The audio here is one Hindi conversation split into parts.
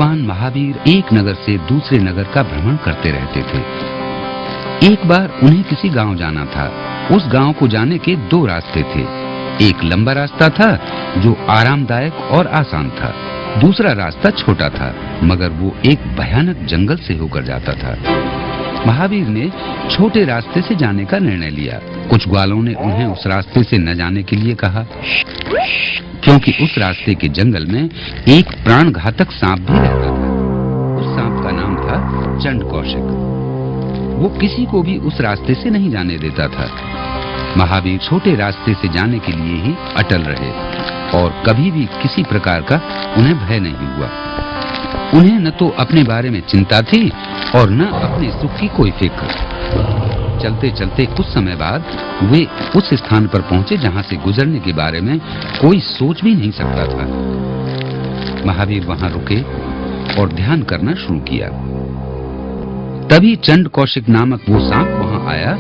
भगवान महावीर एक नगर से दूसरे नगर का भ्रमण करते रहते थे। एक बार उन्हें किसी गांव जाना था। उस गांव को जाने के दो रास्ते थे। एक लंबा रास्ता था जो आरामदायक और आसान था। दूसरा रास्ता छोटा था मगर वो एक भयानक जंगल से होकर जाता था। महावीर ने छोटे रास्ते से जाने का निर्णय लिया। कुछ ग्वालों ने उन्हें उस रास्ते से न जाने के लिए कहा, क्योंकि उस रास्ते के जंगल में एक प्राणघातक सांप भी रहता था। उस सांप का नाम था चंड कौशिक। वो किसी को भी उस रास्ते से नहीं जाने देता था। महावीर छोटे रास्ते से जाने के लिए ही अटल रहे और कभी भी किसी प्रकार का उन्हें भय नहीं हुआ। उन्हें न तो अपने बारे में चिंता थी और न अपने सुख की कोई फिक्र। चलते चलते कुछ समय बाद वे उस स्थान पर पहुंचे जहां से गुजरने के बारे में कोई सोच भी नहीं सकता था। महावीर वहां रुके और ध्यान करना शुरू किया। तभी चंड कौशिक नामक वो सांप वहां आया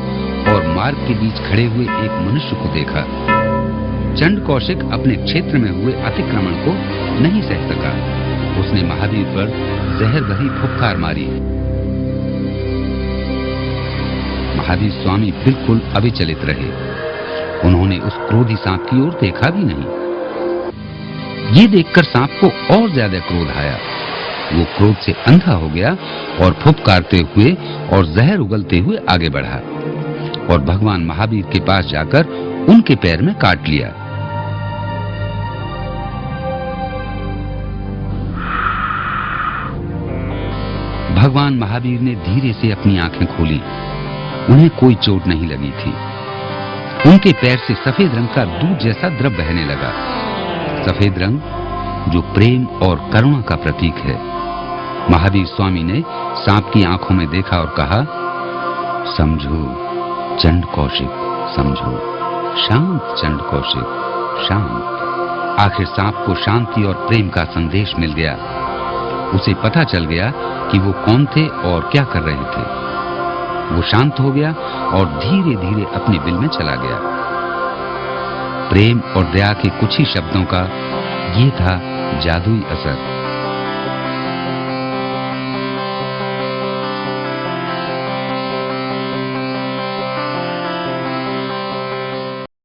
और मार्ग के बीच खड़े हुए एक मनुष्य को देखा। चंड कौशिक अपने क्षेत्र में हुए अतिक्रमण को नहीं सह सका। उसने महावीर पर जहर भरी फुफकार मारी। महावीर स्वामी बिल्कुल अविचलित रहे। उन्होंने उस क्रोधी सांप की ओर देखा भी नहीं। ये देखकर सांप को और ज्यादा क्रोध आया। वो क्रोध से अंधा हो गया और फुफकारते हुए और जहर उगलते हुए आगे बढ़ा और भगवान महावीर के पास जाकर उनके पैर में काट लिया। भगवान महावीर ने धीरे से अपनी आंखें खोली। उन्हें कोई चोट नहीं लगी थी। उनके पैर से सफेद रंग का दूध जैसा द्रव बहने लगा। सफेद रंग जो प्रेम और करुणा का प्रतीक है। महावीर स्वामी ने सांप की आंखों में देखा और कहा, समझो चंड कौशिक, समझो, शांत चंड कौशिक, शांत। आखिर सांप को शांति और प्रेम का संदेश मिल गया। उसे पता चल गया कि वो कौन थे और क्या कर रहे थे। वो शांत हो गया और धीरे धीरे अपने बिल में चला गया। प्रेम और दया के कुछ ही शब्दों का ये था जादुई असर।